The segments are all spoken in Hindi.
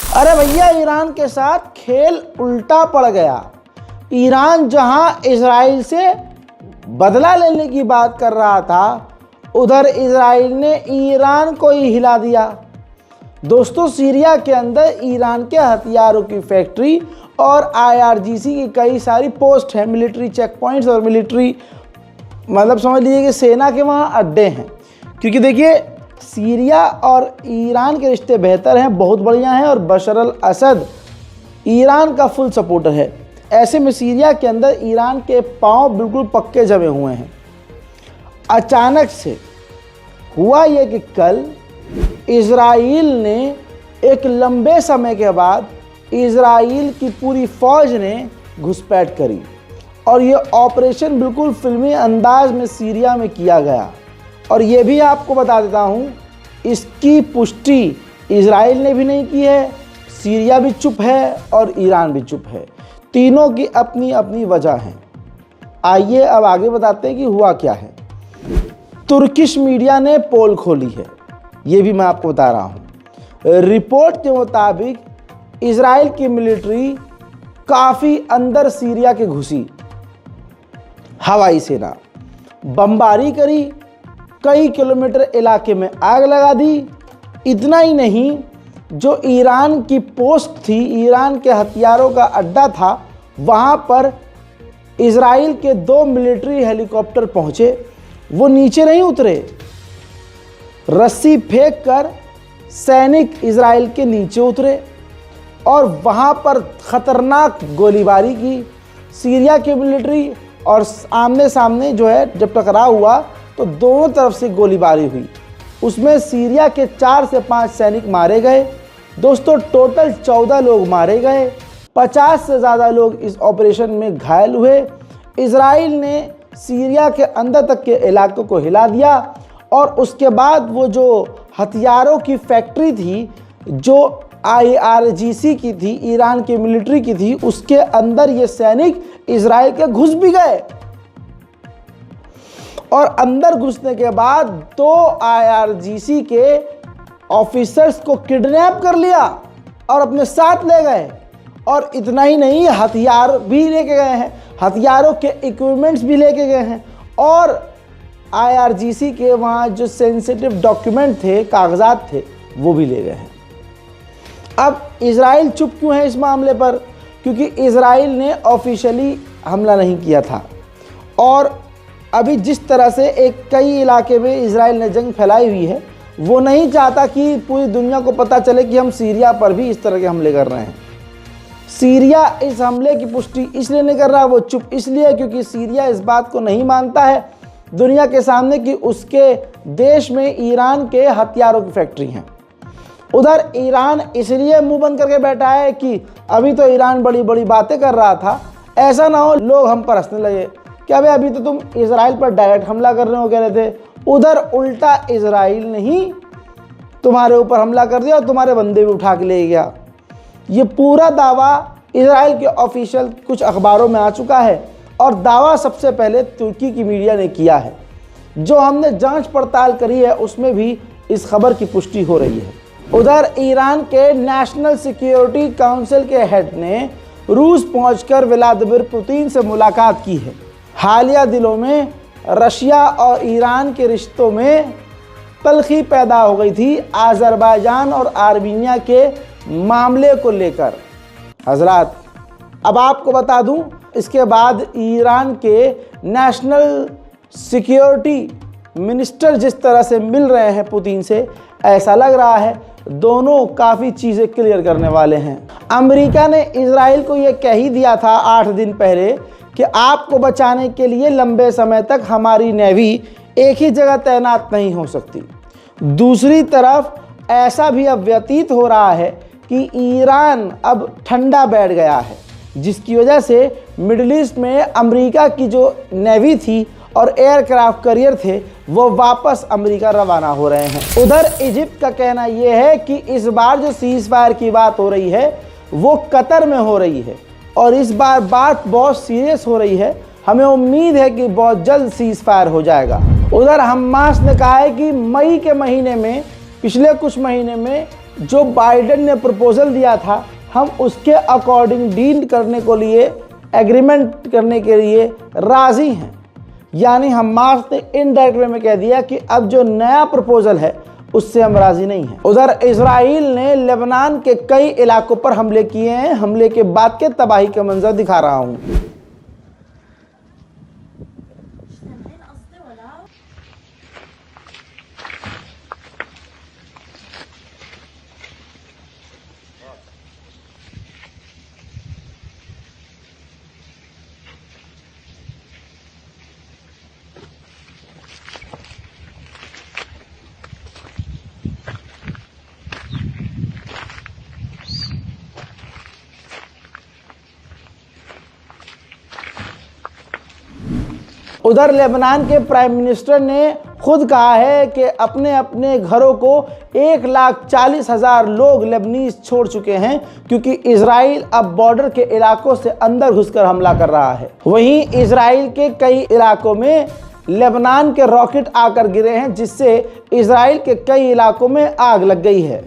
अरे भैया, ईरान के साथ खेल उल्टा पड़ गया। ईरान जहां इजराइल से बदला लेने की बात कर रहा था, उधर इजराइल ने ईरान को ही हिला दिया। दोस्तों, सीरिया के अंदर ईरान के हथियारों की फैक्ट्री और IRGC की कई सारी पोस्ट हैं, मिलिट्री चेक पॉइंट्स और मिलिट्री मतलब समझ लीजिए कि सेना के वहाँ अड्डे हैं। क्योंकि देखिए, सीरिया और ईरान के रिश्ते बेहतर हैं, बहुत बढ़िया हैं, और बशर अल असद ईरान का फुल सपोर्टर है। ऐसे में सीरिया के अंदर ईरान के पांव बिल्कुल पक्के जमे हुए हैं। अचानक से हुआ ये कि कल इजराइल ने एक लंबे समय के बाद इजराइल की पूरी फौज ने घुसपैठ करी, और ये ऑपरेशन बिल्कुल फिल्मी अंदाज में सीरिया में किया गया। और ये भी आपको बता देता हूँ, इसकी पुष्टि इजराइल ने भी नहीं की है, सीरिया भी चुप है और ईरान भी चुप है। तीनों की अपनी अपनी वजह है। आइए अब आगे बताते हैं कि हुआ क्या है। तुर्किश मीडिया ने पोल खोली है, ये भी मैं आपको बता रहा हूँ। रिपोर्ट के मुताबिक इजराइल की मिलिट्री काफ़ी अंदर सीरिया के घुसी, हवाई सेना बमबारी करी, कई किलोमीटर इलाके में आग लगा दी। इतना ही नहीं, जो ईरान की पोस्ट थी, ईरान के हथियारों का अड्डा था, वहाँ पर इजराइल के 2 मिलिट्री हेलीकॉप्टर पहुँचे। वो नीचे नहीं उतरे, रस्सी फेंक कर सैनिक इजराइल के नीचे उतरे और वहाँ पर ख़तरनाक गोलीबारी की। सीरिया की मिलिट्री और आमने सामने जो है जब टकराव हुआ तो दोनों तरफ से गोलीबारी हुई। उसमें सीरिया के 4 से 5 सैनिक मारे गए। दोस्तों, टोटल 14 लोग मारे गए, 50 से ज़्यादा लोग इस ऑपरेशन में घायल हुए। इजराइल ने सीरिया के अंदर तक के इलाकों को हिला दिया, और उसके बाद वो जो हथियारों की फैक्ट्री थी, जो IRGC की थी, ईरान की मिलिट्री की थी, उसके अंदर ये सैनिक इजराइल के घुस भी गए। और अंदर घुसने के बाद 2 IRGC के ऑफिसर्स को किडनैप कर लिया और अपने साथ ले गए। और इतना ही नहीं, हथियार भी लेके गए हैं, हथियारों के इक्विपमेंट्स भी लेके गए हैं, और IRGC के वहाँ जो सेंसिटिव डॉक्यूमेंट थे, कागजात थे, वो भी ले गए हैं। अब इजराइल चुप क्यों है इस मामले पर? क्योंकि इजराइल ने ऑफिशियली हमला नहीं किया था, और अभी जिस तरह से कई इलाके में इजराइल ने जंग फैलाई हुई है, वो नहीं चाहता कि पूरी दुनिया को पता चले कि हम सीरिया पर भी इस तरह के हमले कर रहे हैं। सीरिया इस हमले की पुष्टि इसलिए नहीं कर रहा, वो चुप इसलिए क्योंकि सीरिया इस बात को नहीं मानता है दुनिया के सामने कि उसके देश में ईरान के हथियारों की फैक्ट्री हैं। उधर ईरान इसलिए मुंह बंद करके बैठा है कि अभी तो ईरान बड़ी बड़ी बातें कर रहा था, ऐसा ना हो लोग हम पर हंसने लगे कि अबे अभी तो तुम इजराइल पर डायरेक्ट हमला कर रहे हो कह रहे थे, उधर उल्टा इजराइल ने ही तुम्हारे ऊपर हमला कर दिया और तुम्हारे बंदे भी उठा के ले गया। ये पूरा दावा इजराइल के ऑफिशियल कुछ अखबारों में आ चुका है, और दावा सबसे पहले तुर्की की मीडिया ने किया है। जो हमने जांच पड़ताल करी है उसमें भी इस खबर की पुष्टि हो रही है। उधर ईरान के नेशनल सिक्योरिटी काउंसिल के हेड ने रूस पहुंचकर व्लादिमीर पुतिन से मुलाकात की है। हालिया दिनों में रशिया और ईरान के रिश्तों में तल्खी पैदा हो गई थी अज़रबैजान और आर्मीनिया के मामले को लेकर। हजरात, अब आपको बता दूं, इसके बाद ईरान के नेशनल सिक्योरिटी मिनिस्टर जिस तरह से मिल रहे हैं पुतिन से, ऐसा लग रहा है दोनों काफ़ी चीज़ें क्लियर करने वाले हैं। अमेरिका ने इजराइल को यह कह ही दिया था 8 दिन पहले कि आपको बचाने के लिए लंबे समय तक हमारी नेवी एक ही जगह तैनात नहीं हो सकती। दूसरी तरफ ऐसा भी अब व्यतीत हो रहा है कि ईरान अब ठंडा बैठ गया है, जिसकी वजह से मिडिल ईस्ट में अमेरिका की जो नेवी थी और एयरक्राफ्ट करियर थे वो वापस अमेरिका रवाना हो रहे हैं। उधर इजिप्ट का कहना यह है कि इस बार जो सीज फायर की बात हो रही है वो कतर में हो रही है, और इस बार बात बहुत सीरियस हो रही है। हमें उम्मीद है कि बहुत जल्द सीज फायर हो जाएगा। उधर हमास ने कहा है कि मई के महीने में पिछले कुछ महीने में जो बाइडेन ने प्रपोजल दिया था, हम उसके अकॉर्डिंग डील करने को लिए, एग्रीमेंट करने के लिए राज़ी हैं। यानी हमास ने इनडायरेक्ट वे में कह दिया कि अब जो नया प्रपोजल है उससे हम राज़ी नहीं हैं। उधर इजराइल ने लेबनान के कई इलाकों पर हमले किए हैं। हमले के बाद के तबाही के मंजर दिखा रहा हूँ। उधर लेबनान के प्राइम मिनिस्टर ने खुद कहा है कि अपने अपने घरों को 1,40,000 लोग लेबनीज छोड़ चुके हैं, क्योंकि इजराइल अब बॉर्डर के इलाकों से अंदर घुसकर हमला कर रहा है। वहीं इजराइल के कई इलाकों में लेबनान के रॉकेट आकर गिरे हैं, जिससे इजराइल के कई इलाकों में आग लग गई है।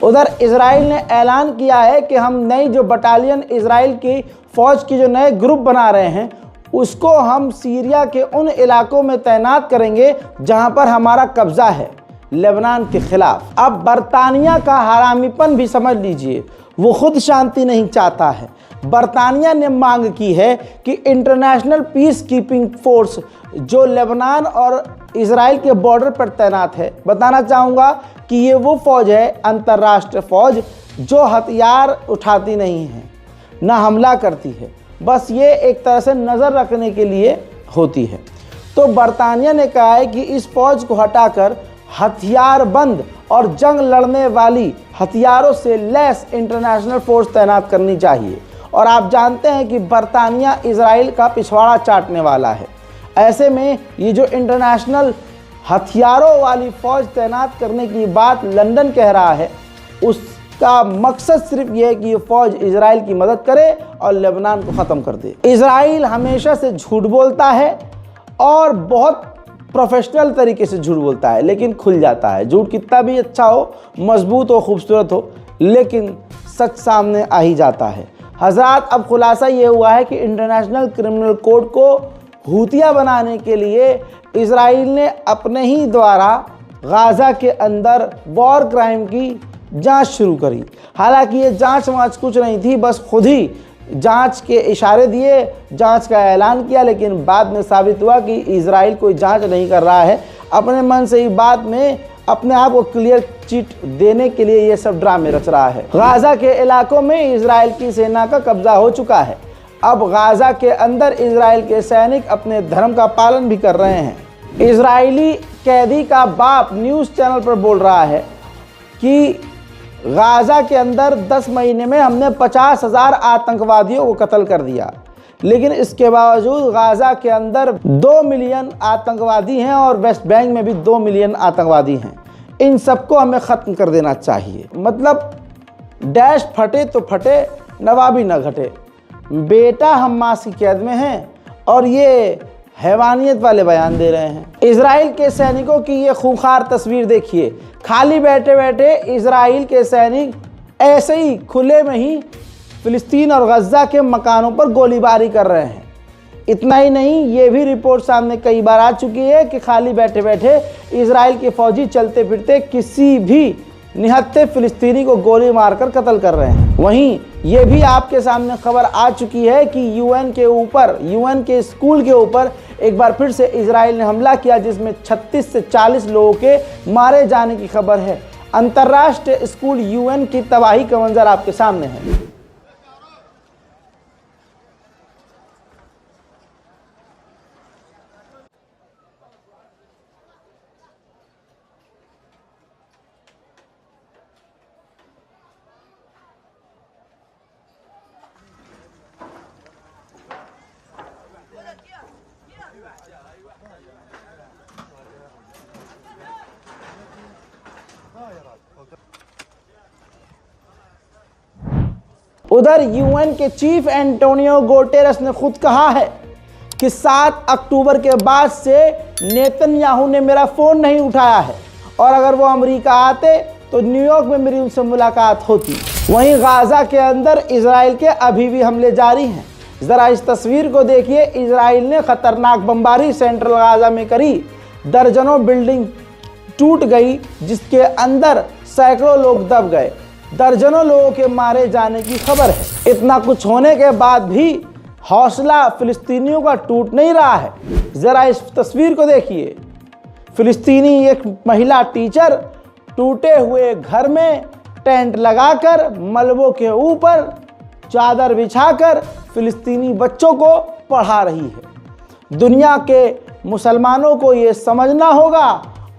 उधर इजराइल ने ऐलान किया है कि हम नई जो बटालियन इजराइल की फौज की जो नए ग्रुप बना रहे हैं, उसको हम सीरिया के उन इलाकों में तैनात करेंगे जहां पर हमारा कब्जा है लेबनान के खिलाफ। अब बरतानिया का हरामीपन भी समझ लीजिए, वो खुद शांति नहीं चाहता है। बरतानिया ने मांग की है कि इंटरनेशनल पीस कीपिंग फोर्स जो लेबनान और इजराइल के बॉर्डर पर तैनात है, बताना चाहूँगा कि ये वो फौज है, अंतर्राष्ट्रीय फौज, जो हथियार उठाती नहीं है, ना हमला करती है, बस ये एक तरह से नज़र रखने के लिए होती है। तो बरतानिया ने कहा है कि इस फौज को हटाकर हथियार बंद और जंग लड़ने वाली, हथियारों से लैस इंटरनेशनल फोर्स तैनात करनी चाहिए। और आप जानते हैं कि बरतानिया इजराइल का पिछवाड़ा चाटने वाला है। ऐसे में ये जो इंटरनेशनल हथियारों वाली फौज तैनात करने की बात लंदन कह रहा है, उसका मकसद सिर्फ ये है कि ये फौज इजराइल की मदद करे और लेबनान को ख़त्म कर दे। इजराइल हमेशा से झूठ बोलता है और बहुत प्रोफेशनल तरीके से झूठ बोलता है, लेकिन खुल जाता है। झूठ कितना भी अच्छा हो, मजबूत हो, खूबसूरत हो, लेकिन सच सामने आ ही जाता है। हजरात, अब खुलासा ये हुआ है कि इंटरनेशनल क्रिमिनल कोड को हूतिया बनाने के लिए इजराइल ने अपने ही द्वारा गाज़ा के अंदर वॉर क्राइम की जांच शुरू करी। हालांकि ये जांच वांच कुछ नहीं थी, बस खुद ही जांच के इशारे दिए, जांच का ऐलान किया, लेकिन बाद में साबित हुआ कि इजराइल कोई जांच नहीं कर रहा है। अपने मन से ही बाद में अपने आप को क्लियर चिट देने के लिए ये सब ड्रामे रच रहा है। गाज़ा के इलाकों में इजराइल की सेना का कब्जा हो चुका है। अब गाज़ा के अंदर इजराइल के सैनिक अपने धर्म का पालन भी कर रहे हैं। इजरायली कैदी का बाप न्यूज़ चैनल पर बोल रहा है कि गाज़ा के अंदर 10 महीने में हमने 50,000 आतंकवादियों को कत्ल कर दिया, लेकिन इसके बावजूद गाज़ा के अंदर 2 मिलियन आतंकवादी हैं और वेस्ट बैंक में भी 2 मिलियन आतंकवादी हैं। इन सबको हमें ख़त्म कर देना चाहिए। मतलब डैश फटे तो फटे, नवाबी न घटे। बेटा हमास की कैद में हैं और ये हैवानियत वाले बयान दे रहे हैं। इजराइल के सैनिकों की ये खूंखार तस्वीर देखिए। खाली बैठे बैठे इजराइल के सैनिक ऐसे ही खुले में ही फिलिस्तीन और गज़ा के मकानों पर गोलीबारी कर रहे हैं। इतना ही नहीं, ये भी रिपोर्ट सामने कई बार आ चुकी है कि खाली बैठे बैठे इजराइल के फौजी चलते फिरते किसी भी निहत्थे फिलिस्तीनी को गोली मारकर कत्ल कर रहे हैं। वहीं ये भी आपके सामने खबर आ चुकी है कि यूएन के स्कूल के ऊपर एक बार फिर से इजराइल ने हमला किया, जिसमें 36 से 40 लोगों के मारे जाने की खबर है। अंतर्राष्ट्रीय स्कूल यूएन की तबाही का मंजर आपके सामने है। उधर यूएन के चीफ एंटोनियो गुटेरेस ने खुद कहा है कि 7 अक्टूबर के बाद से नेतन्याहू ने मेरा फ़ोन नहीं उठाया है और अगर वो अमेरिका आते तो न्यूयॉर्क में मेरी उनसे मुलाकात होती। वहीं गाज़ा के अंदर इजराइल के अभी भी हमले जारी हैं। ज़रा इस तस्वीर को देखिए। इजराइल ने ख़तरनाक बमबारी सेंट्रल गाज़ा में करी। दर्जनों बिल्डिंग टूट गई जिसके अंदर सैकड़ों लोग दब गए। दर्जनों लोगों के मारे जाने की खबर है। इतना कुछ होने के बाद भी हौसला फिलिस्तीनियों का टूट नहीं रहा है। ज़रा इस तस्वीर को देखिए। फिलिस्तीनी एक महिला टीचर टूटे हुए घर में टेंट लगाकर मलबों के ऊपर चादर बिछाकर फिलिस्तीनी बच्चों को पढ़ा रही है। दुनिया के मुसलमानों को ये समझना होगा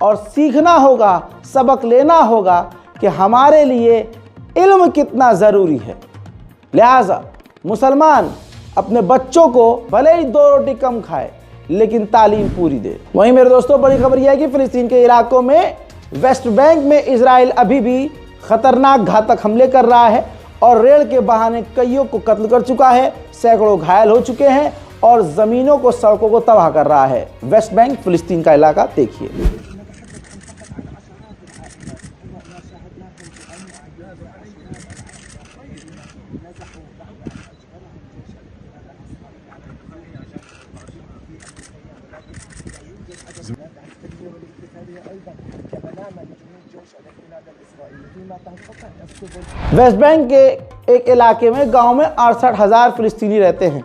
और सीखना होगा, सबक लेना होगा कि हमारे लिए इल्म कितना ज़रूरी है। लिहाजा मुसलमान अपने बच्चों को भले ही 2 रोटी कम खाए लेकिन तालीम पूरी दे। वहीं मेरे दोस्तों, बड़ी खबर यह है कि फिलिस्तीन के इलाकों में वेस्ट बैंक में इजराइल अभी भी खतरनाक घातक हमले कर रहा है और रेल के बहाने कईयों को कत्ल कर चुका है, सैकड़ों घायल हो चुके हैं और ज़मीनों को, सड़कों को तबाह कर रहा है। वेस्ट बैंक फिलिस्तीन का इलाका देखिए। वेस्ट बैंक के एक इलाके में, गांव में 68,000 फिलिस्तीनी रहते हैं।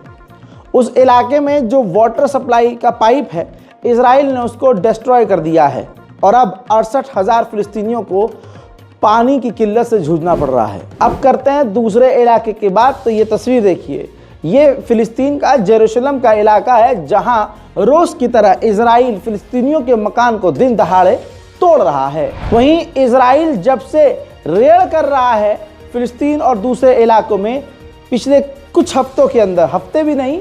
उस इलाके में जो वाटर सप्लाई का पाइप है, इजराइल ने उसको डिस्ट्रॉय कर दिया है और अब 68,000 फिलिस्तीनियों को पानी की किल्लत से जूझना पड़ रहा है। अब करते हैं दूसरे इलाके की बात। तो ये तस्वीर देखिए। ये फिलिस्तीन का जेरूशलम का इलाका है जहां रोज़ की तरह इजराइल फिलिस्तीनियों के मकान को दिन दहाड़े तोड़ रहा है। वहीं इजराइल जब से रेड कर रहा है फिलिस्तीन और दूसरे इलाकों में, पिछले कुछ हफ्तों के अंदर, हफ्ते भी नहीं,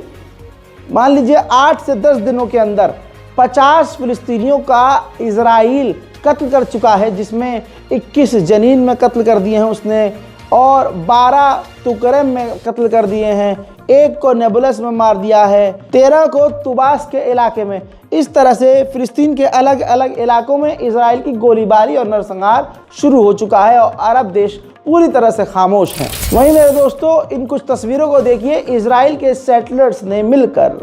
मान लीजिए 8 से 10 दिनों के अंदर 50 फिलिस्तीनियों का इजराइल कत्ल कर चुका है, जिसमें 21 जनीन में कत्ल कर दिए हैं उसने और 12 तुकरम में कत्ल कर दिए हैं, 1 को नेबुलस में मार दिया है, 13 को तुबास के इलाके में। इस तरह से फिलिस्तीन के अलग अलग इलाकों में इजराइल की गोलीबारी और नरसंहार शुरू हो चुका है और अरब देश पूरी तरह से खामोश हैं। वहीं मेरे दोस्तों, इन कुछ तस्वीरों को देखिए। इजराइल के सेटलर्स ने मिलकर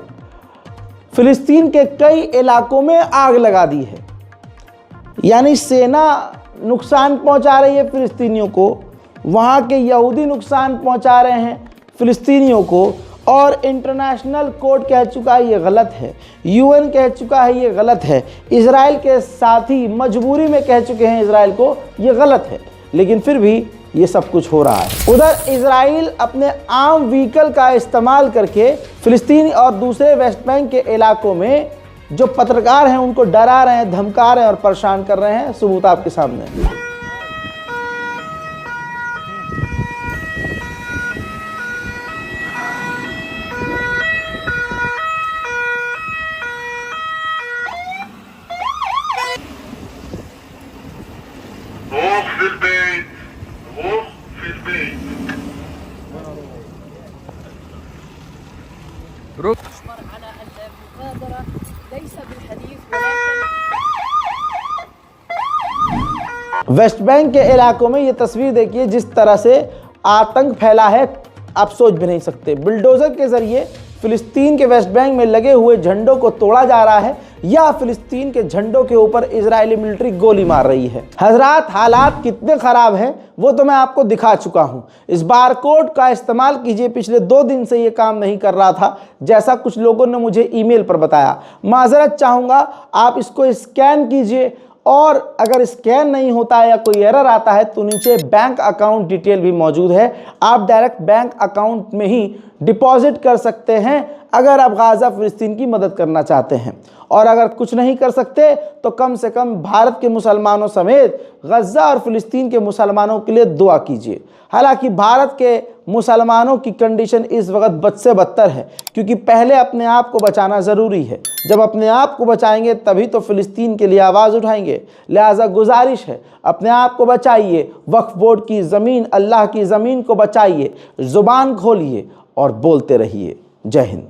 फिलिस्तीन के कई इलाकों में आग लगा दी है। यानी सेना नुकसान पहुंचा रही है फिलिस्तीनियों को, वहाँ के यहूदी नुकसान पहुंचा रहे हैं फिलिस्तीनियों को और इंटरनेशनल कोर्ट कह चुका है ये गलत है, यूएन कह चुका है ये गलत है, इजराइल के साथी मजबूरी में कह चुके हैं इजराइल को ये गलत है, लेकिन फिर भी ये सब कुछ हो रहा है। उधर इजराइल अपने आम व्हीकल का इस्तेमाल करके फिलिस्तीन और दूसरे वेस्ट बैंक के इलाकों में जो पत्रकार हैं उनको डरा रहे हैं, धमका रहे हैं और परेशान कर रहे हैं। सबूत आपके सामने। वेस्ट बैंक के इलाकों में ये तस्वीर देखिए, जिस तरह से आतंक फैला है आप सोच भी नहीं सकते। बुलडोजर के जरिए फिलिस्तीन के वेस्ट बैंक में लगे हुए झंडों को तोड़ा जा रहा है या फिलिस्तीन के झंडों के ऊपर इजरायली मिलिट्री गोली मार रही है। हजरात, हालात कितने ख़राब हैं वो तो मैं आपको दिखा चुका हूं। इस बारकोड का इस्तेमाल कीजिए। पिछले 2 दिन से ये काम नहीं कर रहा था, जैसा कुछ लोगों ने मुझे ईमेल पर बताया। माजरत चाहूँगा, आप इसको स्कैन कीजिए और अगर स्कैन नहीं होता है या कोई एरर आता है तो नीचे बैंक अकाउंट डिटेल भी मौजूद है। आप डायरेक्ट बैंक अकाउंट में ही डिपॉजिट कर सकते हैं अगर आप गाज़ा फ़िलिस्तीन की मदद करना चाहते हैं। और अगर कुछ नहीं कर सकते तो कम से कम भारत के मुसलमानों समेत गज़ा और फ़िलिस्तीन के मुसलमानों के लिए दुआ कीजिए। हालांकि भारत के मुसलमानों की कंडीशन इस वक्त बद से बदतर है, क्योंकि पहले अपने आप को बचाना ज़रूरी है। जब अपने आप को बचाएंगे तभी तो फ़िलिस्तीन के लिए आवाज़ उठाएंगे। लिहाजा गुजारिश है, अपने आप को बचाइए, वक्फ बोर्ड की ज़मीन, अल्लाह की ज़मीन को बचाइए, ज़ुबान खोलिए और बोलते रहिए। जय हिंद।